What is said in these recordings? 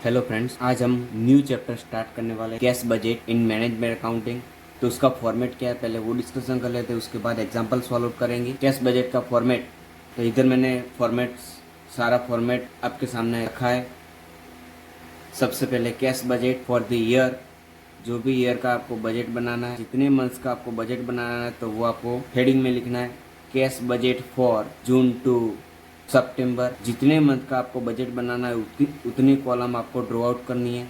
Hello friends, आज हम new chapter start करने वाले हैं, cash budget in management accounting. तो उसका फॉर्मेट क्या है पहले वो डिस्कशन कर लेते हैं, उसके बाद एग्जांपल सॉल्व करेंगे। कैश बजट का फॉर्मेट, तो इधर मैंने सारा फॉर्मेट आपके सामने रखा है। सबसे पहले cash budget for the year, जो भी ईयर का आपको बजट बनाना है, जितने मंथ्स का आपको बजट बनाना है तो वो आपको हेडिंग में लिखना है। Cash budget for June to सितंबर, जितने मंथ का आपको बजट बनाना है उतनी कॉलम आपको ड्रॉ आउट करनी है।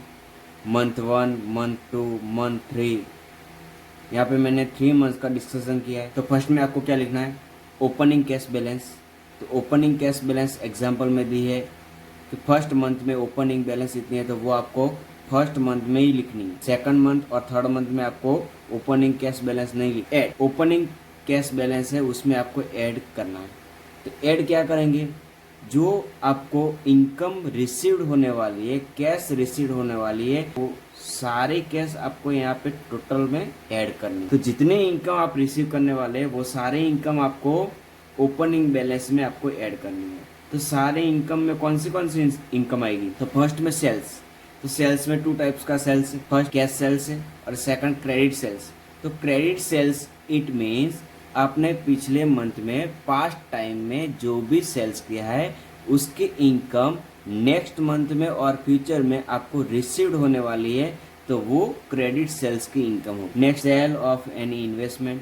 मंथ 1, मंथ 2, मंथ 3, यहाँ पे मैंने 3 मंथ्स का डिस्कशन किया है। तो फर्स्ट में आपको क्या लिखना है, ओपनिंग कैश बैलेंस। तो ओपनिंग कैश बैलेंस एग्जाम्पल में दी है कि फर्स्ट मंथ में ओपनिंग बैलेंस इतनी है, तो वो आपको फर्स्ट मंथ में ही लिखनी है। सेकंड मंथ और थर्ड मंथ में आपको ओपनिंग कैश बैलेंस नहीं लिखना। ओपनिंग कैश बैलेंस है उसमें आपको ऐड करना है। तो ऐड क्या करेंगे, जो आपको इनकम रिसीव्ड होने वाली है, कैश रिसीव्ड होने वाली है, वो सारे कैश आपको यहाँ पे टोटल में ऐड करनी है। तो जितने इनकम आप रिसीव करने वाले हैं वो सारे इनकम आपको ओपनिंग बैलेंस में आपको ऐड करनी है। तो सारे इनकम में कौन सी इनकम आएगी, तो फर्स्ट में सेल्स। तो सेल्स में 2 टाइप्स का सेल्स है, फर्स्ट कैश सेल्स है और सेकंड क्रेडिट सेल्स। तो क्रेडिट सेल्स इट मीन्स आपने पिछले मंथ में पास्ट टाइम में जो भी सेल्स किया है उसकी इनकम नेक्स्ट मंथ में और फ्यूचर में आपको रिसीव्ड होने वाली है, तो वो क्रेडिट सेल्स की इनकम हो। Next, sale of any investment,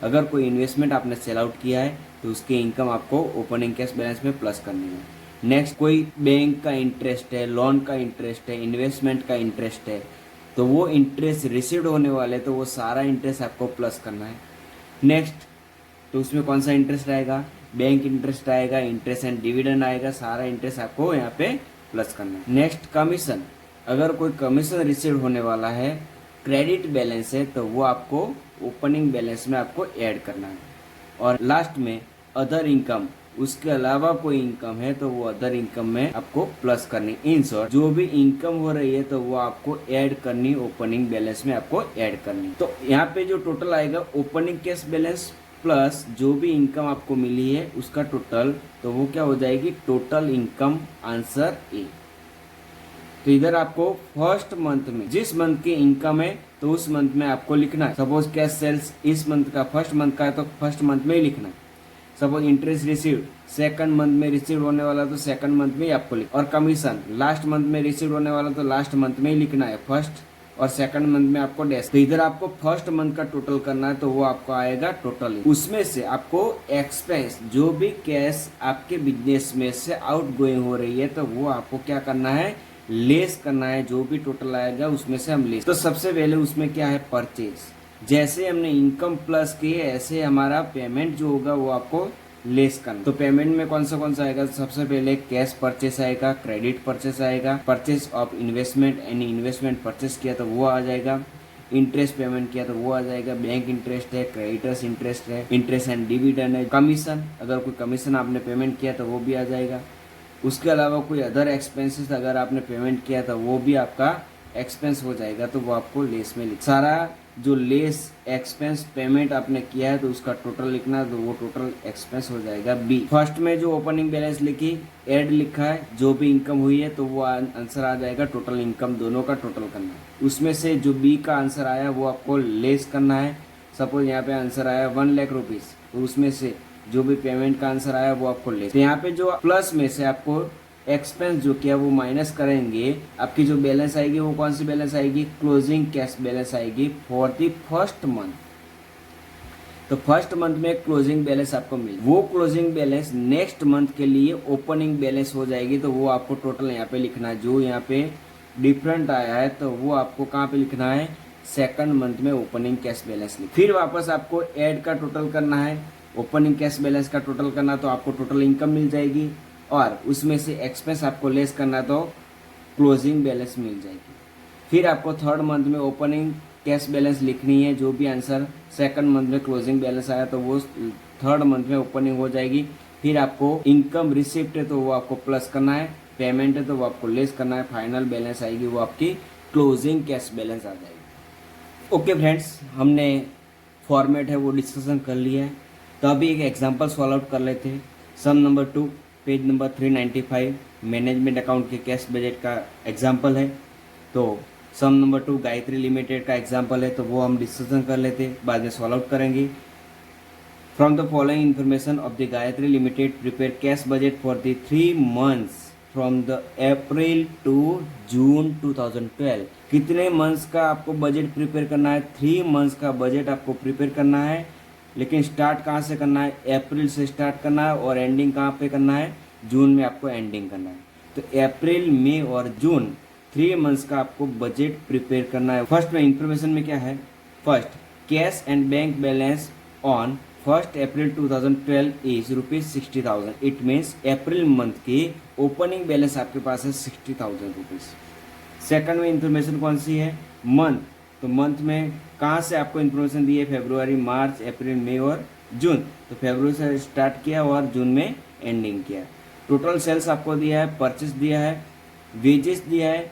अगर कोई इन्वेस्टमेंट आपने सेल आउट किया है तो उसकी इनकम आपको ओपनिंग कैश बैलेंस में प्लस करनी है। नेक्स्ट, कोई बैंक का इंटरेस्ट है, लोन का इंटरेस्ट है, इन्वेस्टमेंट का इंटरेस्ट है, तो वो इंटरेस्ट रिसीव्ड होने वाले, तो वो सारा इंटरेस्ट आपको प्लस करना है। नेक्स्ट, तो उसमें कौन सा इंटरेस्ट आएगा, बैंक इंटरेस्ट आएगा, इंटरेस्ट एंड डिविडेंड आएगा, सारा इंटरेस्ट आपको यहाँ पे प्लस करना है। नेक्स्ट, कमीशन, अगर कोई कमीशन रिसीव होने वाला है, क्रेडिट बैलेंस है, तो वो आपको ओपनिंग बैलेंस में आपको ऐड करना है। और लास्ट में अदर इनकम, उसके अलावा कोई इनकम है तो वो अदर इनकम में आपको प्लस करनी। इन शॉर्ट, जो भी इनकम हो रही है तो वो आपको ऐड करनी, ओपनिंग बैलेंस में आपको ऐड करनी। तो यहाँ पे जो टोटल आएगा ओपनिंग कैश बैलेंस प्लस जो भी इनकम आपको मिली है उसका टोटल, तो वो क्या हो जाएगी, टोटल इनकम, आंसर ए। तो इधर आपको फर्स्ट मंथ में जिस मंथ की इनकम है तो उस मंथ में आपको लिखना है। सपोज कैश सेल्स इस मंथ का फर्स्ट मंथ का है तो फर्स्ट मंथ में ही लिखना है। Suppose interest received second month में रिसीव होने वाला तो सेकंड मंथ में ही आपको लिखना। और कमीशन लास्ट मंथ में रिसीव होने वाला तो लास्ट मंथ में ही लिखना है, फर्स्ट और सेकंड मंथ में आपको डैश। तो इधर आपको फर्स्ट मंथ का टोटल करना है, तो वो आपको आएगा टोटल। उसमें से आपको एक्सपेंस, जो भी कैश आपके बिजनेस में से आउट गोइंग हो रही है, तो वो आपको क्या करना है, लेस करना है। जो भी टोटल आएगा उसमें से हम लेस। तो सबसे पहले उसमें क्या है, परचेज। जैसे हमने इनकम प्लस की है ऐसे हमारा पेमेंट जो होगा वो आपको लेस करना। तो पेमेंट में कौन सा आएगा, सबसे पहले कैश परचेस आएगा, क्रेडिट परचेस आएगा, purchase of investment, any investment purchase किया तो वो आ जाएगा, इंटरेस्ट पेमेंट किया तो वो आ जाएगा, बैंक इंटरेस्ट है, क्रेडिटर्स इंटरेस्ट है, इंटरेस्ट एंड डिविडेंड है, कमीशन, अगर कोई कमीशन आपने पेमेंट किया तो वो भी आ जाएगा। उसके अलावा कोई अदर एक्सपेंसेस अगर आपने पेमेंट किया तो वो भी आपका एक्सपेंस हो जाएगा, तो वो आपको लेस में लिख। सारा जो लेस एक्सपेंस पेमेंट आपने किया है तो उसका टोटल लिखना, तो वो टोटल एक्सपेंस हो जाएगा बी। फर्स्ट में जो ओपनिंग बैलेंस लिखी, ऐड लिखा है, जो भी इनकम हुई है तो वो आंसर आ जाएगा, टोटल इनकम दोनों का टोटल करना है। उसमें से जो बी का आंसर आया वो आपको लेस करना है। सपोज यहाँ पे आंसर आया 1 लाख रुपीज, तो उसमें से जो भी पेमेंट का आंसर आया वो आपको लेस। तो यहाँ पे जो प्लस में से आपको एक्सपेंस जो किया वो माइनस करेंगे, आपकी जो बैलेंस आएगी वो कौन सी बैलेंस आएगी, क्लोजिंग कैश बैलेंस आएगी फॉर द फर्स्ट मंथ। तो फर्स्ट मंथ में क्लोजिंग बैलेंस आपको मिल, वो क्लोजिंग बैलेंस नेक्स्ट मंथ के लिए ओपनिंग बैलेंस हो जाएगी, तो वो आपको टोटल यहाँ पे लिखना है। जो यहाँ पे डिफरेंट आया है तो वो आपको कहाँ पे लिखना है, सेकंड मंथ में ओपनिंग कैश बैलेंस लिख। फिर वापस आपको ऐड का टोटल करना है, ओपनिंग कैश बैलेंस का टोटल करना, तो आपको टोटल इनकम मिल जाएगी, और उसमें से एक्सपेंस आपको लेस करना तो क्लोजिंग बैलेंस मिल जाएगी। फिर आपको थर्ड मंथ में ओपनिंग कैश बैलेंस लिखनी है, जो भी आंसर सेकंड मंथ में क्लोजिंग बैलेंस आया तो वो थर्ड मंथ में ओपनिंग हो जाएगी। फिर आपको इनकम रिसिप्ट है तो वो आपको प्लस करना है, पेमेंट है तो वो आपको लेस करना है, फाइनल बैलेंस आएगी वो आपकी क्लोजिंग कैश बैलेंस आ जाएगी। ओके फ्रेंड्स, हमने फॉर्मेट है वो डिस्कशन कर लिया है। तो अभी एक एग्जाम्पल सॉल्व आउट कर लेते हैं। Sum number 2 page number 395। Management account के कैश बजट का एग्जाम्पल है। तो सम नंबर 2 गायत्री लिमिटेड का एग्जाम्पल है, तो वो हम डिस्कशन कर लेते हैं, बाद में सॉल्व आउट करेंगे। From the following information of the Gayatri limited prepare cash budget for the 3 months from the April to June 2012। कितने मंथ्स का आपको बजट प्रिपेयर करना है? 3 मंथ्स का बजट आपको प्रिपेयर करना है, लेकिन स्टार्ट कहाँ से करना है? अप्रैल से स्टार्ट करना है और एंडिंग कहाँ पे करना है? जून में आपको एंडिंग करना है। तो अप्रैल, मई और जून 3 मंथ्स का आपको बजट प्रिपेयर करना है। फर्स्ट में इंफॉर्मेशन में क्या है? First, cash and bank balance on 1 April 2012 is ₹60,000। It means April month की ओपनिंग बैलेंस आपके पास है ₹60,000। सेकंड में इंफॉर्मेशन कौन सी है? मंथ। तो मंथ में कहाँ से आपको इन्फॉर्मेशन दी है? फरवरी, मार्च, अप्रैल, मई और जून। तो फरवरी से स्टार्ट किया और जून में एंडिंग किया। टोटल सेल्स आपको दिया है, परचेस दिया है, वेजेस दिया है,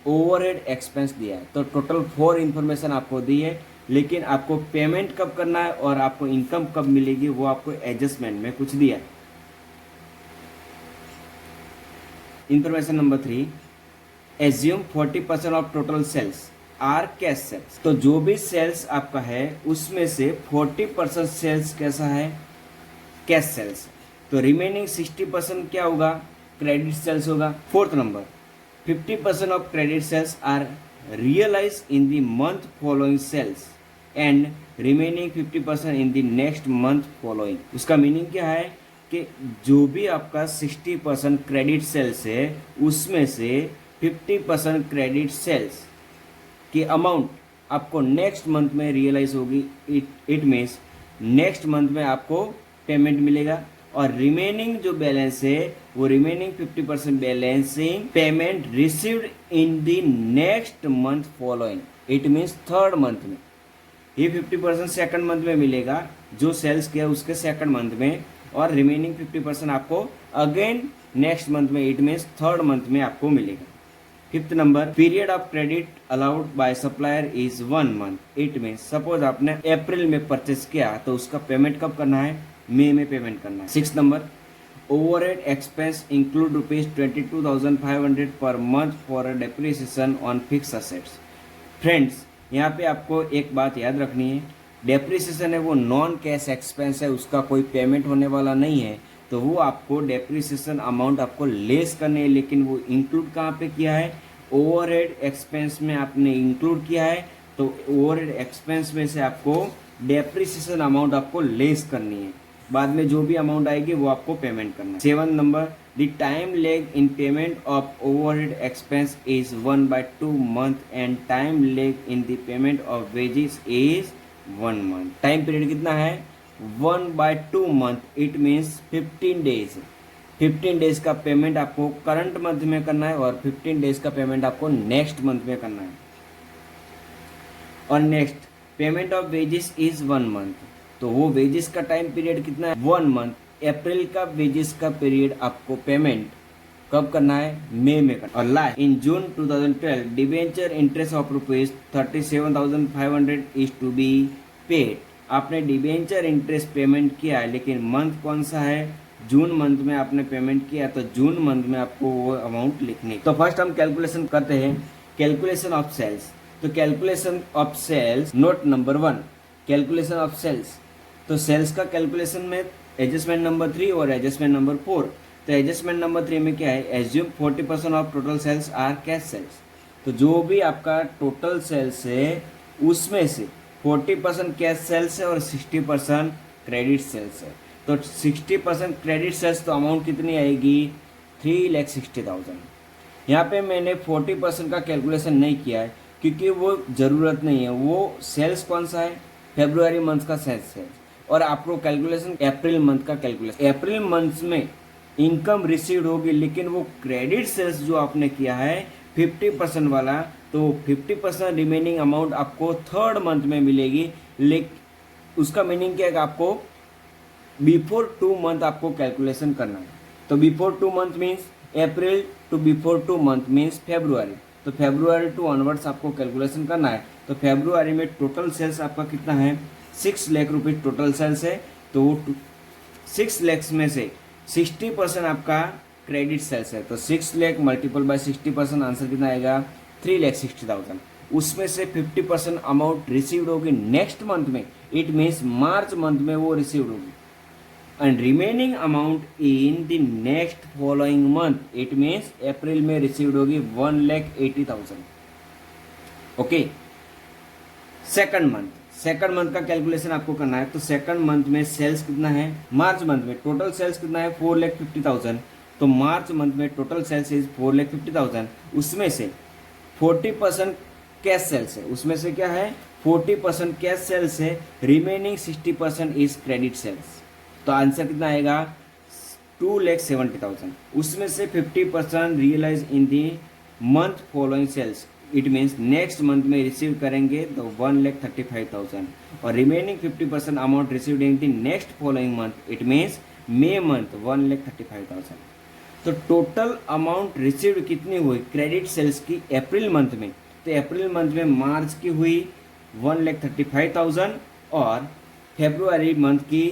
ओवरहेड एक्सपेंस दिया है। तो टोटल 4 इन्फॉर्मेशन आपको दी है, लेकिन आपको पेमेंट कब करना है और आपको इनकम कब मिलेगी वो आपको एडजस्टमेंट में कुछ दिया है। Information number 3, assume 40% of total sales are cash sales. तो जो भी सेल्स आपका है उसमें से 40% सेल्स कैसा है? Cash sales. तो रिमेनिंग 60% क्या होगा? क्रेडिट सेल्स होगा। Fourth number, 50% of credit sales are realise in the month following sales and remaining 50% in the next month following. उसका मीनिंग क्या है कि जो भी आपका 60% क्रेडिट सेल्स है उसमें से 50% क्रेडिट सेल्स की अमाउंट आपको नेक्स्ट मंथ में रियलाइज होगी। इट मीन्स नेक्स्ट मंथ में आपको पेमेंट मिलेगा और रिमेनिंग जो बैलेंस है वो remaining 50% balancing payment received in the next month following. It means third month में। ये 50% सेकंड मंथ में मिलेगा जो सेल्स किया उसके सेकंड मंथ में, और रिमेनिंग 50% आपको अगेन नेक्स्ट मंथ में, इट मीन्स थर्ड मंथ में आपको मिलेगा। Fifth number, period of credit allowed by supplier is 1 month. It means suppose आपने अप्रैल में परचेस किया तो उसका पेमेंट कब करना है? मई में पेमेंट करना है। Six number, overhead expense include ₹22,500 per month for a depreciation on fix assets. Friends, यहाँ पे आपको एक बात याद रखनी है, डेप्रिसिएशन है वो नॉन कैश एक्सपेंस है, उसका कोई पेमेंट होने वाला नहीं है, तो वो आपको डेप्रिसिएशन अमाउंट आपको लेस करनी है। लेकिन वो इंक्लूड कहाँ पे किया है? ओवरहेड एक्सपेंस में आपने इंक्लूड किया है, तो ओवरहेड एक्सपेंस में से आपको डेप्रिसिएशन अमाउंट आपको लेस करनी है। बाद में जो भी अमाउंट आएगी वो आपको पेमेंट करना है। 7 number, the time leg in payment of overhead expense is 1/2 month and time leg in the payment of wages is 1 month. Time period कितना है? 1/2 month. It means 15 days. 15 days का पेमेंट आपको current month में करना है और 15 days का payment आपको नेक्स्ट मंथ में करना है। और next, payment of wages is 1 month. तो वो वेजेस का टाइम पीरियड कितना है? 1 मंथ। अप्रैल का वेजेस का पीरियड आपको पेमेंट कब करना है? मई में करना। और last, in June 2012 debenture interest of ₹37,500 is to be paid. आपने डिबेंचर इंटरेस्ट पेमेंट किया है, लेकिन मंथ कौन सा है? जून मंथ में आपने पेमेंट किया, तो जून मंथ में आपको वो अमाउंट लिखनी। तो फर्स्ट हम कैलकुलेशन करते हैं, कैलकुलेशन ऑफ सेल्स। तो calculation of sales, note number 1, calculation of sales. तो सेल्स का कैलकुलेशन में एडजस्टमेंट नंबर 3 और एडजस्टमेंट नंबर 4। तो एडजस्टमेंट नंबर 3 में क्या है? Assume 40% of total sales are cash sales. तो जो भी आपका टोटल सेल्स है उसमें से 40% कैश सेल्स है और 60% क्रेडिट सेल्स है। तो 60% क्रेडिट सेल्स, तो अमाउंट कितनी आएगी? 3,60,000। यहाँ पे मैंने 40% का कैलकुलेशन नहीं किया है क्योंकि वो ज़रूरत नहीं है। वो सेल्स कौन सा है? फरवरी मंथ का सेल्स है, और आपको कैलकुलेशन अप्रैल मंथ का कैलकुलेशन। अप्रैल मंथ में इनकम रिसीव्ड होगी, लेकिन वो क्रेडिट सेल्स जो आपने किया है 50% वाला, तो 50% रिमेनिंग अमाउंट आपको थर्ड मंथ में मिलेगी। लेकिन उसका मीनिंग क्या है? आपको बिफोर 2 मंथ आपको कैलकुलेशन करना है। तो before 2 month means April to before 2 month means फरवरी। तो फरवरी टू ऑनवर्ड्स आपको कैलकुलेशन करना है। तो फरवरी में टोटल सेल्स आपका कितना है? 6 लाख रुपये टोटल सेल्स है। तो 6 लाख में से 60% आपका क्रेडिट सेल्स है, तो 6 लाख मल्टीपल बाय 60% आंसर कितना आएगा 3,60,000। उसमें से 50% अमाउंट रिसीव्ड होगी नेक्स्ट मंथ में, इट मीन्स मार्च मंथ में वो रिसीव्ड होगी, and remaining amount in the next following month, it means April में रिसीव्ड होगी 1,80,000। ओके, सेकंड मंथ का कैलकुलेशन आपको करना है। तो सेकंड मंथ में सेल्स कितना है, मार्च मंथ में टोटल सेल्स कितना है 4,50,000, तो मार्च मंथ में टोटल सेल्स इज 4,50,000। उसमें से 40% कैश सेल्स है, उसमें से क्या है 40% कैश सेल्स है, रिमेनिंग 60% इज क्रेडिट सेल्स। तो आंसर कितना आएगा 2,70,000। उसमें से 50% realise in the month following sales, it means next month में रिसीव करेंगे तो 1,35,000, और remaining 50% amount received in the next following month, it means May month 1,35,000। तो टोटल अमाउंट रिसीव्ड कितनी हुई क्रेडिट सेल्स की अप्रैल मंथ में, तो अप्रैल मंथ में मार्च की हुई 1,35,000, और फेब्रुआरी मंथ की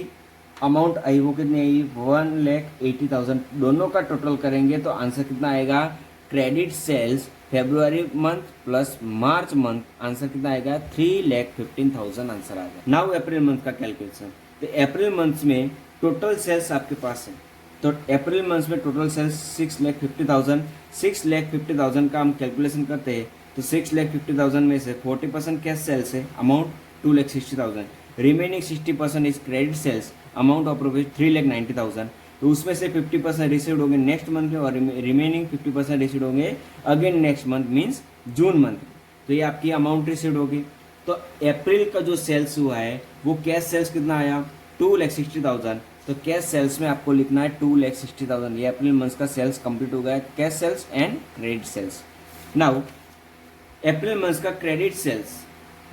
अमाउंट आई वो कितनी आई 1,80,000। दोनों का टोटल करेंगे तो आंसर कितना आएगा credit sales February month plus March month, answer कितना आएगा 3,15,000 आंसर आएगा। नाउ अप्रैल मंथ का कैलकुलेशन, तो अप्रैल मंथ में टोटल सेल्स आपके पास है, तो अप्रैल मंथ में टोटल सेल्स 6,50,000, 6,50,000 का हम कैलकुलेशन करते हैं, तो 6,50,000 में से 40% कैश सेल्स है, amount 2,60,000, remaining 60% is credit sales, amount of rupees 3,90,000। तो उसमें से 50% रिसीव्ड होंगे नेक्स्ट मंथ में, और रिमेनिंग 50% रिसीव्ड होंगे again next month means June month. तो ये आपकी अमाउंट रिसीव्ड होगी। तो अप्रैल का जो सेल्स हुआ है वो कैश सेल्स कितना आया 2,60,000, तो कैश सेल्स में आपको लिखना है 2,60,000। ये अप्रैल मंथ का सेल्स कंप्लीट हो गया, cash sales and credit sales. Now April month का क्रेडिट सेल्स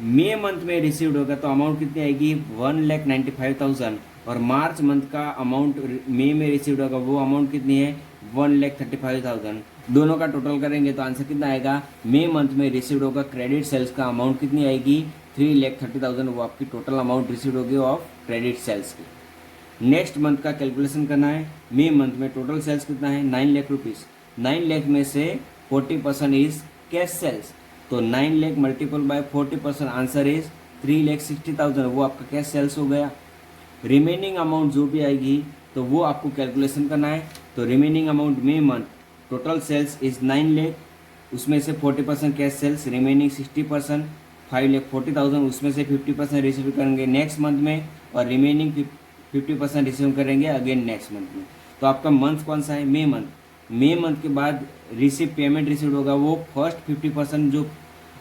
मई मंथ में रिसीव्ड होगा, तो अमाउंट कितनी आएगी 1,95,000, और मार्च मंथ का अमाउंट मई में रिसीव्ड होगा वो अमाउंट कितनी है 1,35,000। दोनों का टोटल करेंगे तो आंसर कितना आएगा, मई मंथ में रिसीव्ड होगा क्रेडिट सेल्स का अमाउंट कितनी आएगी 3,30,000, वो आपकी टोटल अमाउंट रिसीव्ड होगी ऑफ क्रेडिट सेल्स की। नेक्स्ट मंथ का कैलकुलेशन करना है, मई मंथ में टोटल सेल्स कितना है 9 लाख रुपीज़, 9 लाख में से 40% इज कैश सेल्स, तो 9 lakh multiple bye 40%, answer is 3,60,000, वो आपका कैश सेल्स हो गया। रिमेनिंग अमाउंट जो भी आएगी तो वो आपको कैलकुलेशन करना है। तो रिमेनिंग अमाउंट मई month total sales is 9 lakh, उसमें से 40% कैश सेल्स, रिमेनिंग 60% 5,40,000, उसमें से 50% रिसीव करेंगे नेक्स्ट मंथ में, और रिमेनिंग 50% रिसीव करेंगे अगेन नेक्स्ट मंथ में। तो आपका मंथ कौन सा है मई मंथ। मई मंथ के बाद पेमेंट रिसीव होगा, वो फर्स्ट 50% जो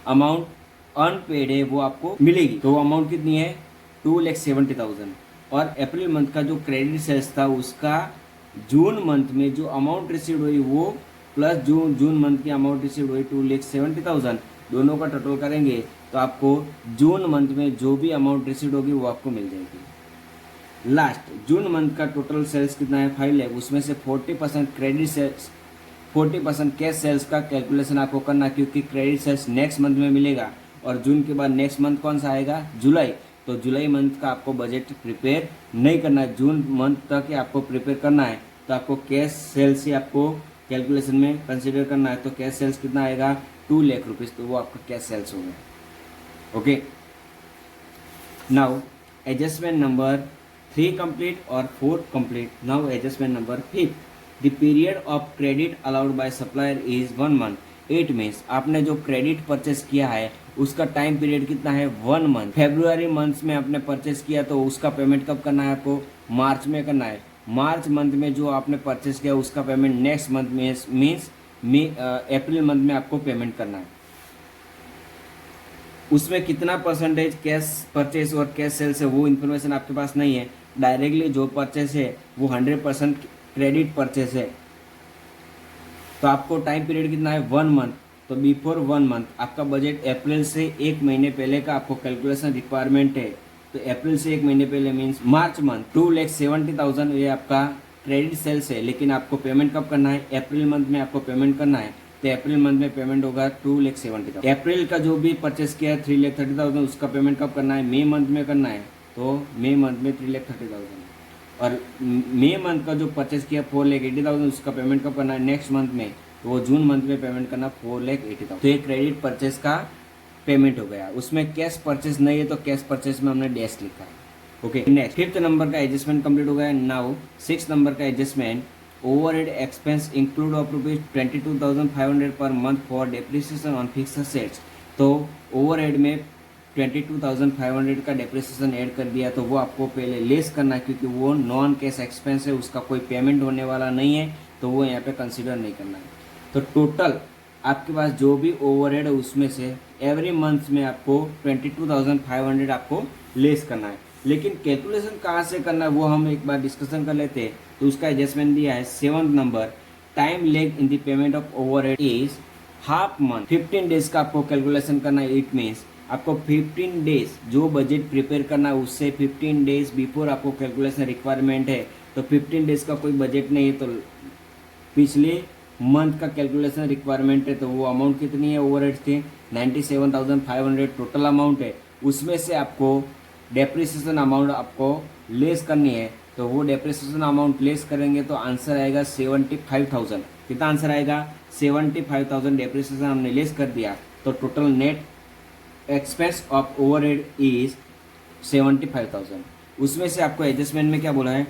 अमाउंट अनपेड है वो आपको मिलेगी, तो वो अमाउंट कितनी है 2,70,000। और अप्रैल मंथ का जो क्रेडिट सेल्स था उसका जून मंथ में जो अमाउंट रिसीव हुई वो प्लस जून मंथ की अमाउंट रिसीव हुई 2,70,000, दोनों का टोटल करेंगे तो आपको जून मंथ में जो भी अमाउंट रिसीव होगी वो आपको मिल जाएगी। लास्ट जून मंथ का टोटल सेल्स कितना है 5 लाख, उसमें से 40% क्रेडिट सेल्स 40% कैश सेल्स का कैलकुलेशन आपको करना, क्योंकि क्रेडिट सेल्स नेक्स्ट मंथ में मिलेगा, और जून के बाद नेक्स्ट मंथ कौन सा आएगा जुलाई, तो जुलाई मंथ का आपको बजट प्रिपेयर नहीं करना है, जून मंथ तक ही आपको प्रिपेयर करना है। तो आपको कैश सेल्स ही आपको कैलकुलेशन में कंसिडर करना है। तो कैश सेल्स कितना आएगा 2 लाख रुपीज़, तो वो आपका कैश सेल्स हो गया। Okay, now adjustment number 3 complete और 4 complete. Now adjustment number 5, the period of credit allowed by supplier is 1 month. It means आपने जो क्रेडिट परचेस किया है उसका टाइम पीरियड कितना है 1 मंथ। फेब्रुआरी मंथ में आपने परचेस किया तो उसका पेमेंट कब करना है आपको मार्च में करना है। मार्च मंथ में जो आपने परचेस किया उसका पेमेंट नेक्स्ट मंथ में मीन्स अप्रैल मंथ में आपको पेमेंट करना है। उसमें कितना परसेंटेज कैश परचेस और कैश सेल्स है वो इन्फॉर्मेशन आपके पास नहीं है। डायरेक्टली जो परचेस है वो 100% क्रेडिट परचेस है। तो आपको टाइम पीरियड कितना है 1 मंथ। तो बिफोर 1 मंथ आपका बजट अप्रैल से 1 महीने पहले का आपको कैलकुलेशन रिक्वायरमेंट है। तो अप्रैल से 1 महीने पहले मीन्स मार्च मंथ 2,70,000 ये आपका क्रेडिट सेल्स है, लेकिन आपको पेमेंट कब करना है अप्रैल मंथ में आपको पेमेंट करना है। तो अप्रैल मंथ में पेमेंट होगा 2,70,000। अप्रैल का जो भी परचेस किया है 3,30,000 उसका पेमेंट कब करना है मई मंथ में करना है। तो मई मंथ में 3,30,000। और मई मंथ का जो परचेस किया 4,80,000 उसका पेमेंट कब करना है, नेक्स्ट मंथ में, तो वो जून मंथ में पेमेंट करना 4,80,000। तो ये क्रेडिट परचेस का पेमेंट हो गया। उसमें कैश परचेस नहीं है तो कैश परचेस में हमने डैश लिखा है। ओके, नेक्स्ट 5th नंबर का एडजस्टमेंट कंप्लीट हो गया। नाउ 6th नंबर का adjustment, overhead expense include of ₹22,500 per month for depreciation on fixed assets. तो ओवरहेड में 22,500 का डेप्रिसिएशन ऐड कर दिया, तो वो आपको पहले लेस करना है, क्योंकि वो नॉन कैश एक्सपेंस है, उसका कोई पेमेंट होने वाला नहीं है, तो वो यहाँ पे कंसिडर नहीं करना है। तो टोटल आपके पास जो भी ओवरहेड है उसमें से एवरी मंथ में आपको 22,500 आपको लेस करना है। लेकिन कैलकुलेशन कहाँ से करना है वो हम एक बार डिस्कशन कर लेते हैं। तो उसका एडजस्टमेंट दिया है 7th number, time leg in the payment of overhead is half month. 15 days का आपको कैलकुलेशन करना है। इट मीन्स आपको 15 डेज जो बजट प्रिपेयर करना है उससे 15 डेज बिफोर आपको कैलकुलेशन रिक्वायरमेंट है। तो 15 डेज का कोई बजट नहीं है तो पिछले मंथ का कैलकुलेशन रिक्वायरमेंट है, तो वो अमाउंट कितनी है ओवरहेड की 97,500 टोटल अमाउंट है। उसमें से आपको डेप्रिसिएशन अमाउंट आपको लेस करनी है, तो वो डेप्रिसिएशन अमाउंट लेस करेंगे तो आंसर आएगा 75,000। कितना आंसर आएगा 75,000 डेप्रिसिएशन हमने लेस कर दिया, तो total net expense of overhead is 75,000। उसमें से आपको एडजस्टमेंट में क्या बोला है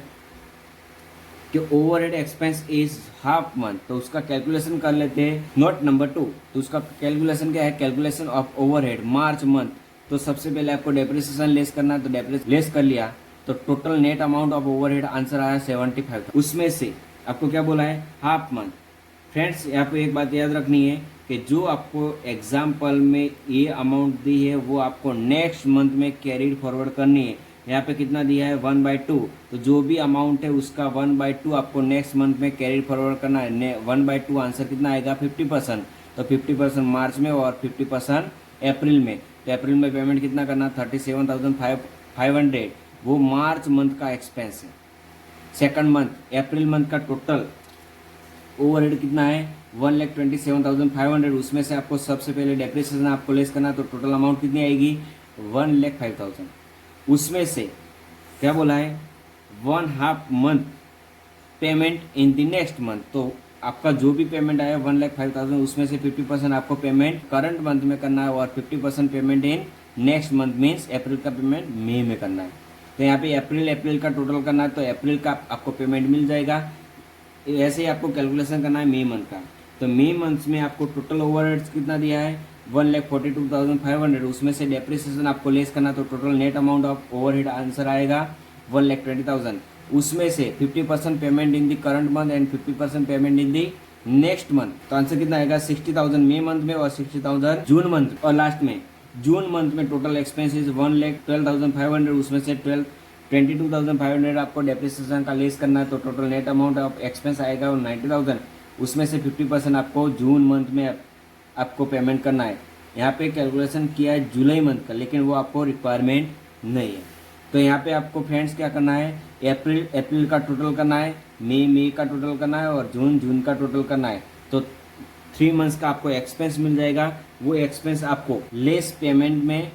कि overhead expense is half month, तो उसका कैलकुलेशन कर लेते हैं। नोट नंबर 2, तो उसका कैलकुलेशन क्या है, calculation of overhead March month. तो सबसे पहले आपको डेप्रिसिएशन लेस करना है, तो डेप्रिसिएशन लेस कर लिया, तो total net amount of overhead answer आया 75,000। उसमें से आपको क्या बोला है हाफ मंथ। फ्रेंड्स यहाँ पे एक बात याद रखनी है कि जो आपको एग्जाम्पल में ये अमाउंट दी है वो आपको नेक्स्ट मंथ में कैरीड फॉरवर्ड करनी है। यहाँ पे कितना दिया है 1/2, तो जो भी अमाउंट है उसका 1/2 आपको नेक्स्ट मंथ में कैरी फॉरवर्ड करना है। 1/2 आंसर कितना आएगा 50%। तो 50% मार्च में और 50% अप्रैल में। तो अप्रैल में पेमेंट कितना करना 37,500, वो मार्च मंथ का एक्सपेंस है। सेकंड मंथ अप्रैल मंथ का टोटल ओवरहेड कितना है 1,27,500, उसमें से आपको सबसे पहले डेप्रिसिएशन आपको लेस करना, तो टोटल अमाउंट कितनी आएगी 1,05,000। उसमें से क्या बोला है 1/2 month payment in the next month. तो आपका जो भी पेमेंट आया 1,05,000 उसमें से 50% आपको पेमेंट करंट मंथ में करना है और 50% payment in next month means अप्रैल का पेमेंट मई में करना है। तो यहाँ पे अप्रैल का टोटल करना है, तो अप्रैल का आपको पेमेंट मिल जाएगा। ऐसे ही आपको कैलकुलेशन करना है मई मंथ का। तो मई मंथ में आपको टोटल ओवरहेड्स कितना दिया है 1,42,500, उसमें से डेप्रिसिएशन आपको लेस करना, तो total net amount of overhead answer आएगा 1,20,000। उसमें से 50% payment in the current month and 50% payment in the next month. तो आंसर कितना आएगा 60,000 मई मंथ में और 60,000 जून मंथ। और लास्ट में जून मंथ में टोटल एक्सपेंसेस 1,12,500, उसमें से 22,500 आपको डेप्रिसिएशन का लेस करना है, तो total net amount of expense आएगा 90,000। उसमें से 50% आपको जून मंथ में आपको पेमेंट करना है। यहाँ पे कैलकुलेशन किया है जुलाई मंथ का, लेकिन वो आपको रिक्वायरमेंट नहीं है। तो यहाँ पे आपको फ्रेंड्स क्या करना है अप्रैल का टोटल करना है, मई का टोटल करना है और जून का टोटल करना है। तो 3 मंथ्स का आपको एक्सपेंस मिल जाएगा। वो एक्सपेंस आपको लेस पेमेंट में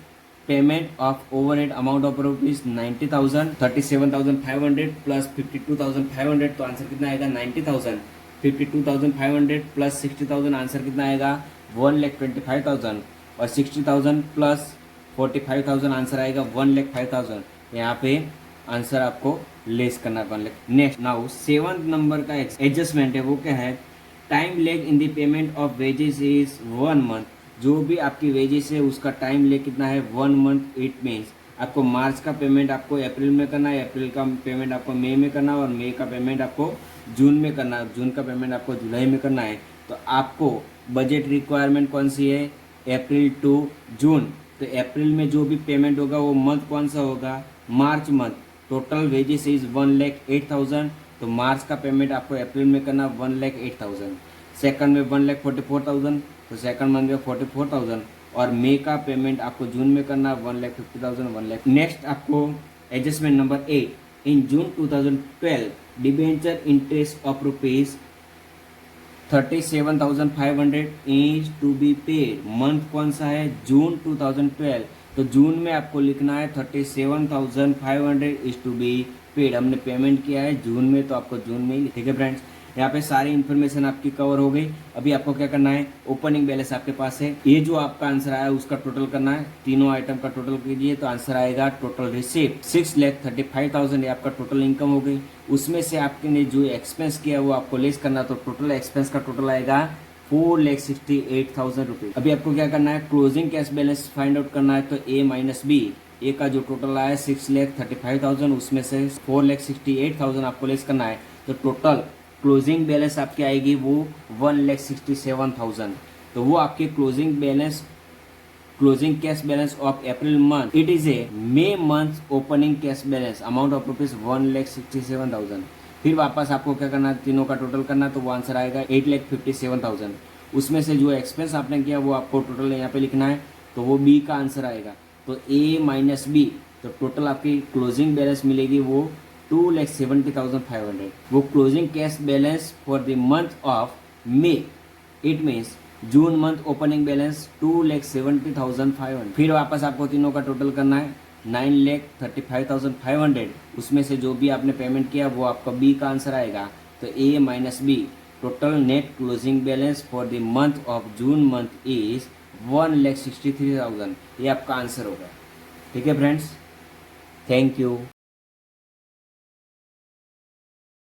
payment of overhead amount of ₹90,000, 37,500 plus 52,500, तो आंसर कितना आएगा 90,000। 52,500 प्लस 60,000 आंसर कितना आएगा 1,25,000 और 60,000 प्लस 45,000 आंसर आएगा 1,05,000। यहाँ पे आंसर आपको लेस करना है 1 lakh. Next now 7th number का एडजस्टमेंट है, वो क्या है time leg in the payment of wages is 1 month. जो भी आपकी वेजेस है उसका टाइम लेग कितना है 1 मंथ। इट मीन्स आपको मार्च का पेमेंट आपको अप्रैल में करना है, अप्रैल का पेमेंट आपको मई में करना है और मई का पेमेंट आपको जून में करना है, जून का पेमेंट आपको जुलाई में करना है। तो आपको बजट रिक्वायरमेंट कौन सी है अप्रैल टू जून। तो अप्रैल में जो भी पेमेंट होगा वो मंथ कौन सा होगा March month. Total wages is 1,08,000, तो मार्च का पेमेंट आपको अप्रैल में करना 1,08,000। सेकंड में 1,44,000, तो सेकंड मंथ में 44,000 और मई का पेमेंट आपको जून में करना 1,50,000 1 लाख। नेक्स्ट आपको adjustment number 8 in June 2012 debenture interest of ₹37,500 is to be paid. Month कौन सा है जून 2012, तो जून में आपको लिखना है 37,500 इज टू बी पेड, हमने पेमेंट किया है जून में तो आपको जून में ही, ठीक है फ्रेंड्स। यहाँ पे सारी इन्फॉर्मेशन आपकी कवर हो गई। अभी आपको क्या करना है, ओपनिंग बैलेंस आपके पास है, ये जो आपका आंसर आया उसका टोटल करना है, तीनों आइटम का टोटल कीजिए तो आंसर आएगा टोटल रिसीप्ट 6,35,000, ये आपका टोटल इनकम हो गई। उसमें से आपने जो एक्सपेंस किया वो आपको लेस करना, तो टोटल एक्सपेंस का टोटल आएगा 4,68,000 रुपये। अभी आपको क्या करना है, closing cash balance find out करना है, तो ए माइनस बी, ए का जो टोटल आया 6,35,000, उसमें से 4,68,000 आपको लेस करना है, तो टोटल क्लोजिंग बैलेंस आपकी आएगी वो 1,67,000। तो वो आपकी closing balance, closing cash balance of April month, it is a May month opening cash balance amount of rupees 1,67,000। फिर वापस आपको क्या करना है, तीनों का टोटल करना, तो वो आंसर आएगा 8,57,000। उसमें से जो एक्सपेंस आपने किया वो आपको टोटल यहाँ पे लिखना है, तो वो बी का आंसर आएगा, तो ए माइनस बी, तो टोटल आपकी क्लोजिंग बैलेंस मिलेगी वो 2,70,500। वो closing cash balance for the month of May, it means June month opening balance 2,70,500। फिर वापस आपको तीनों का टोटल करना है 9,35,500। उसमें से जो भी आपने पेमेंट किया वो आपका बी का आंसर आएगा, तो A minus B, total net closing balance for the month of June month is 1,63,000। ये आपका आंसर होगा, ठीक है फ्रेंड्स, थैंक यू।